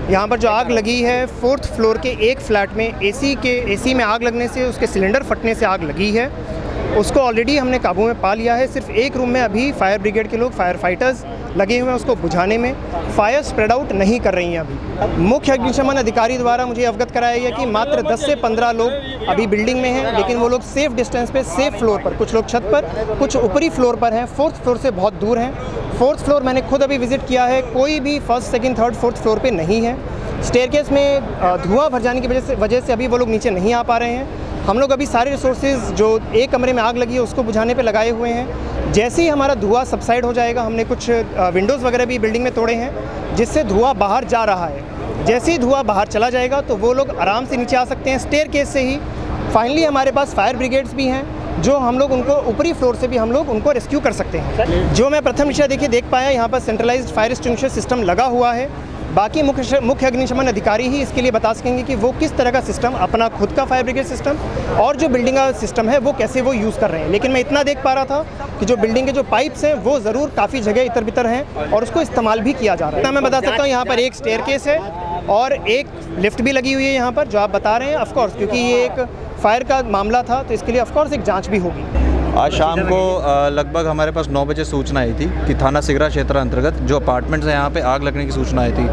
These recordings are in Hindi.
यहाँ पर जो आग लगी है 4th फ्लोर के एक फ्लैट में एसी में आग लगने से उसके सिलेंडर फटने से आग लगी है। उसको ऑलरेडी हमने काबू में पा लिया है। सिर्फ एक रूम में अभी फायर ब्रिगेड के लोग, फायर फाइटर्स लगे हुए हैं उसको बुझाने में। फायर स्प्रेड आउट नहीं कर रही हैं अभी। मुख्य अग्निशमन अधिकारी द्वारा मुझे अवगत कराया गया कि मात्र 10 से 15 लोग अभी बिल्डिंग में हैं, लेकिन वो लोग सेफ डिस्टेंस पे, सेफ फ्लोर पर, कुछ लोग छत पर, कुछ ऊपरी फ्लोर पर हैं, 4th फ्लोर से बहुत दूर हैं। 4th फ्लोर मैंने खुद अभी विजिट किया है, कोई भी 1st, 2nd, 3rd, 4th floor पे नहीं है। स्टेयरकेस में धुआं भर जाने की वजह से अभी वो लोग नीचे नहीं आ पा रहे हैं। हम लोग अभी सारे रिसोर्सेज जो एक कमरे में आग लगी है उसको बुझाने पे लगाए हुए हैं। जैसे ही हमारा धुआं सबसाइड हो जाएगा, हमने कुछ विंडोज़ वगैरह भी बिल्डिंग में तोड़े हैं जिससे धुआं बाहर जा रहा है। जैसे ही धुआं बाहर चला जाएगा तो वो लोग आराम से नीचे आ सकते हैं स्टेयरकेस से ही। फाइनली हमारे पास फायर ब्रिगेड्स भी हैं जो हम लोग उनको ऊपरी फ्लोर से भी हम लोग उनको रेस्क्यू कर सकते हैं। जो मैं प्रथम दृष्टया देख पाया, यहाँ पर सेंट्रलाइज्ड फायर एक्सटिंग्विशर सिस्टम लगा हुआ है। बाकी मुख्य अग्निशमन अधिकारी ही इसके लिए बता सकेंगे कि वो किस तरह का सिस्टम, अपना खुद का फायर ब्रिगेड सिस्टम और जो बिल्डिंग का सिस्टम है वो कैसे वो यूज़ कर रहे हैं। लेकिन मैं इतना देख पा रहा था कि जो बिल्डिंग के जो पाइप्स हैं वो ज़रूर काफ़ी जगह इतर बितर हैं और उसको इस्तेमाल भी किया जा रहा है। इतना मैं बता सकता हूँ, यहाँ पर एक स्टेयरकेस है और एक लिफ्ट भी लगी हुई है यहाँ पर, जो आप बता रहे हैं। ऑफकोर्स क्योंकि ये एक फायर का मामला था तो इसके लिए ऑफकोर्स एक जाँच भी होगी। आज शाम को लगभग हमारे पास 9 बजे सूचना आई थी कि थाना सिगरा क्षेत्र अंतर्गत जो अपार्टमेंट्स हैं यहाँ पे आग लगने की सूचना आई थी।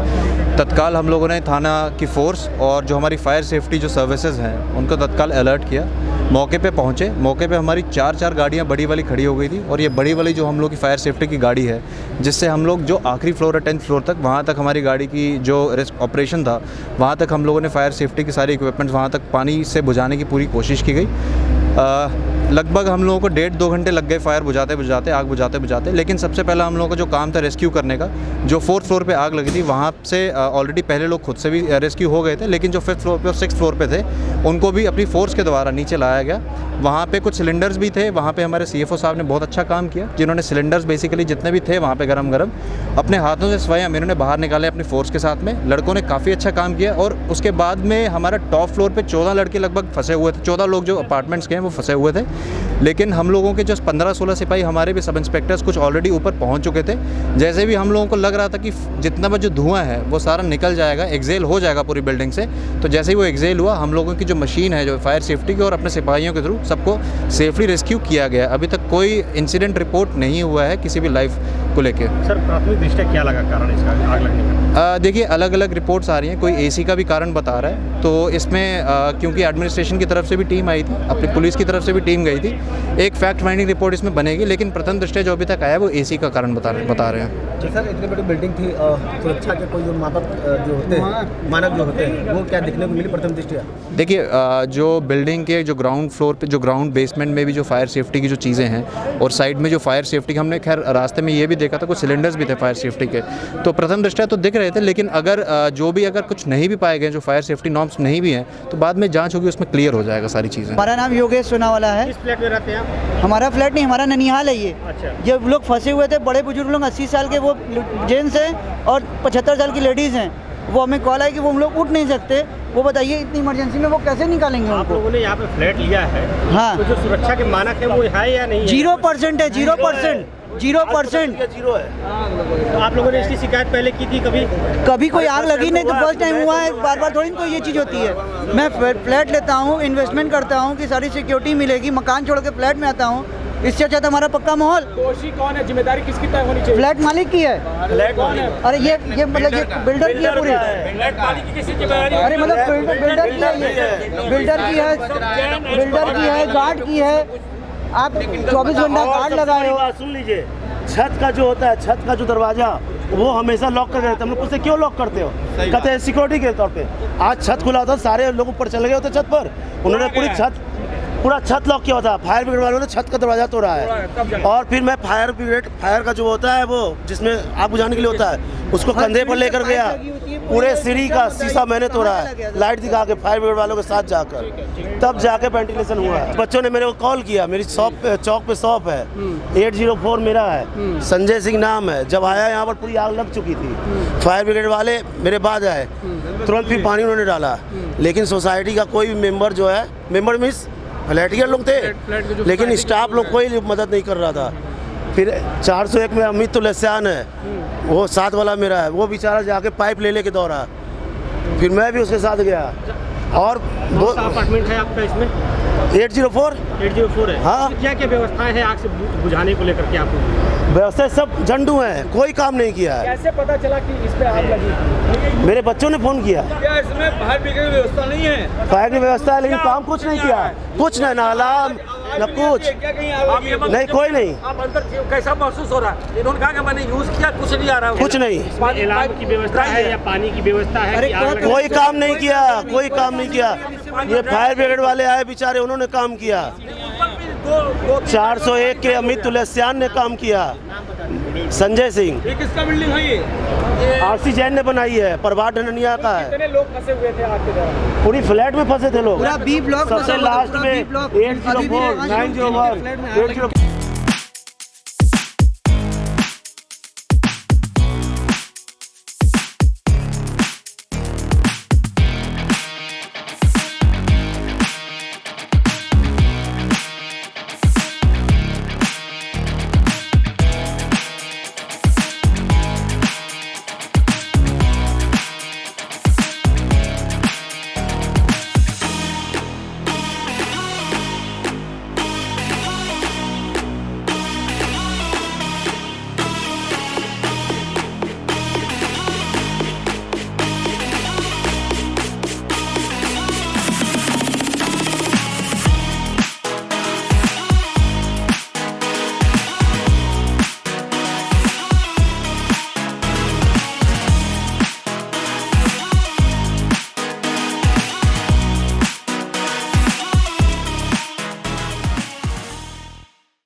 तत्काल हम लोगों ने थाना की फोर्स और जो हमारी फायर सेफ्टी जो सर्विसेज हैं उनको तत्काल अलर्ट किया। मौके पे पहुँचे। मौके पे हमारी 4 गाड़ियाँ बड़ी वाली खड़ी हो गई थी और ये बड़ी वाली जो हम लोग की फायर सेफ्टी की गाड़ी है, जिससे हम लोग जो आखिरी फ्लोर है 10th फ्लोर तक, वहाँ तक हमारी गाड़ी की जो ऑपरेशन था वहाँ तक हम लोगों ने फायर सेफ्टी की सारी इक्विपमेंट्स वहाँ तक पानी से बुझाने की पूरी कोशिश की गई। लगभग हम लोगों को 1.5-2 घंटे लग गए फायर बुझाते, आग बुझाते। लेकिन सबसे पहला हम लोगों का जो काम था रेस्क्यू करने का, जो 4th फ्लोर पे आग लगी थी वहाँ से ऑलरेडी पहले लोग खुद से भी रेस्क्यू हो गए थे, लेकिन जो 5th फ्लोर पे और 6th फ्लोर पे थे उनको भी अपनी फोर्स के द्वारा नीचे लाया गया। वहाँ पे कुछ सिलेंडर्स भी थे, वहाँ पे हमारे CFO साहब ने बहुत अच्छा काम किया, जिन्होंने सिलेंडर्स बेसिकली जितने भी थे वहाँ पे गरम अपने हाथों से स्वयं इन्होंने बाहर निकाले अपनी फोर्स के साथ में। लड़कों ने काफ़ी अच्छा काम किया और उसके बाद में हमारा टॉप फ्लोर पे 14 लड़के लगभग फंसे हुए थे। 14 लोग जो अपार्टमेंट्स के हैं वो फंसे हुए थे, लेकिन हम लोगों के जो 15-16 सिपाही हमारे भी सब इंस्पेक्टर्स कुछ ऑलरेडी ऊपर पहुंच चुके थे। जैसे भी हम लोगों को लग रहा था कि जितना भी जो धुआं है वो सारा निकल जाएगा, एक्सेल हो जाएगा पूरी बिल्डिंग से, तो जैसे ही वो एक्सेल हुआ हम लोगों की जो मशीन है जो फायर सेफ्टी की और अपने सिपाहियों के थ्रू सबको सेफली रेस्क्यू किया गया। अभी तक कोई इंसिडेंट रिपोर्ट नहीं हुआ है किसी भी लाइफ को लेकर। सर, प्राथमिक दृष्टया क्या लगा कारण इसका आग लगने का? देखिए, अलग अलग रिपोर्ट्स आ रही हैं। कोई AC का भी कारण बता रहा है, तो इसमें क्योंकि एडमिनिस्ट्रेशन की तरफ से भी टीम आई थी, अपनी पुलिस की तरफ से भी टीम गई थी, एक फैक्ट फाइंडिंग रिपोर्ट इसमें बनेगी, लेकिन प्रथम दृष्टया जो अभी तक आया वो AC का कारण बता रहे हैं। सर, इतनी बड़ी बिल्डिंग थी, सुरक्षा के कोई जो मानक जो होते हैं वो क्या दिखने को मिली प्रथम दृष्टया? देखिए, जो बिल्डिंग के जो ग्राउंड फ्लोर पे, जो ग्राउंड बेसमेंट में भी जो फायर सेफ्टी की जो चीज़ें हैं और साइड में जो फायर सेफ्टी, हमने खैर रास्ते में ये भी देखा था कुछ सिलेंडर्स भी थे फायर सेफ्टी के, तो प्रथम दृष्टया तो दिख रहे थे। लेकिन अगर अगर कुछ नहीं भी पाए गए, जो फायर सेफ्टी नॉर्म्स नहीं भी हैं, तो बाद में जांच होगी, उसमें क्लियर हो जाएगा सारी चीज़ें। हमारा नाम योगेश सोनावाला है। किस फ्लैट में रहते हैं? हमारा फ्लैट नहीं, हमारा ननिहाल है ये। अच्छा। जब लोग फंसे हुए थे, बड़े बुजुर्ग लोग 80 साल के वो जेंट्स हैं और 75 साल की लेडीज़ हैं, वो हमें कॉल है कि वो हम लोग उठ नहीं सकते। वो बताइए इतनी इमरजेंसी में वो कैसे निकालेंगे उनको? आप लोगों ने यहाँ पे फ्लैट लिया है, हाँ, तो जो सुरक्षा के मानक है वो है या नहीं? 0% है, 0%। 0% जीरो है। तो आप लोगों ने इसकी शिकायत पहले की थी कभी कोई आग लगी नहीं, तो फर्स्ट टाइम हुआ है। बार बार थोड़ी कोई ये चीज़ होती है। मैं फ्लैट लेता हूँ, इन्वेस्टमेंट करता हूँ कि सारी सिक्योरिटी मिलेगी, मकान छोड़ के फ्लैट में आता हूँ, इससे अच्छा तो हमारा पक्का माहौल। दोषी कौन है, जिम्मेदारी किसकी तय होनी चाहिए? फ्लैट मालिक की है। फ्लैट कौन है? अरे ये मतलब ये बिल्डर की है पूरी। फ्लैट मालिक की किसी जिम्मेदारी? अरे मतलब बिल्डर की है, ये बिल्डर की है, गार्ड की है। आप 24 घंटा गार्ड लगाए हो। सुन लीजिए, छत का जो होता है, छत का जो दरवाजा वो हमेशा लॉक करके रहता है। हम लोग पूछते क्यों लॉक करते हो, कहते हैं सिक्योरिटी के तौर पे। आज छत खुला था, सारे लोग ऊपर चले गए होते छत पर, उन्होंने पूरा छत लॉक किया होता। फायर ब्रिगेड वालों ने छत का दरवाजा तोड़ा है। और फिर मैं फायर का जो होता है वो जिसमें आग बुझाने के लिए होता है, उसको कंधे पर लेकर गया, पूरे सीढ़ी का शीशा मैंने तोड़ा है, लाइट दिखा के फायर ब्रिगेड वालों के साथ जाकर, तब जाके वेंटिलेशन हुआ है। बच्चों ने मेरे को कॉल किया, मेरी चौक पे शॉप है, 804 मेरा है, संजय सिंह नाम है। जब आया यहाँ पर पूरी आग लग चुकी थी, फायर ब्रिगेड वाले मेरे बाद आए, तुरंत भी पानी उन्होंने डाला, लेकिन सोसाइटी का कोई भी मेंबर जो है, मेंबर मीन्स फ्लैटियर लोग थे, लेकिन स्टाफ लोग कोई मदद नहीं कर रहा था। फिर 401 में अमित तुलसियान है, वो 7 वाला मेरा है, वो बेचारा जाके पाइप ले लेके दौड़ा, फिर मैं भी उसके साथ गया और अपार्टमेंट है आपका इसमें 804 804 है। हाँ। क्या क्या व्यवस्थाएं हैं आग से बुझाने को लेकर के आपको? व्यवस्था सब झंडू हैं, कोई काम नहीं किया है। कैसे पता चला कि इस पे आग लगी? मेरे बच्चों ने फोन किया। क्या इसमें फायर ब्रिगेड की व्यवस्था नहीं है? फायर की व्यवस्था है लेकिन काम कुछ नहीं किया, कुछ नहीं, ना अलार्म न कुछ नहीं, कोई नहीं, आप अंदर कैसा महसूस हो रहा है? इन्होंने कहा कि मैंने यूज किया, कुछ नहीं आ रहा है। कुछ नहीं, अलार्म की व्यवस्था है या पानी की व्यवस्था है? कोई काम नहीं किया, कोई काम नहीं किया। ये फायर ब्रिगेड वाले आए बेचारे, उन्होंने काम किया। 401 के अमित तुलसियान ने काम किया, संजय सिंह। ये किसका बिल्डिंग है ये? आरसी जैन ने बनाई है, प्रभात धननिया का है। कितने लोग फंसे हुए थे आग के दौरान? पूरी फ्लैट में फंसे थे लोग, पूरा बी ब्लॉक सबसे लास्ट में 804 901 804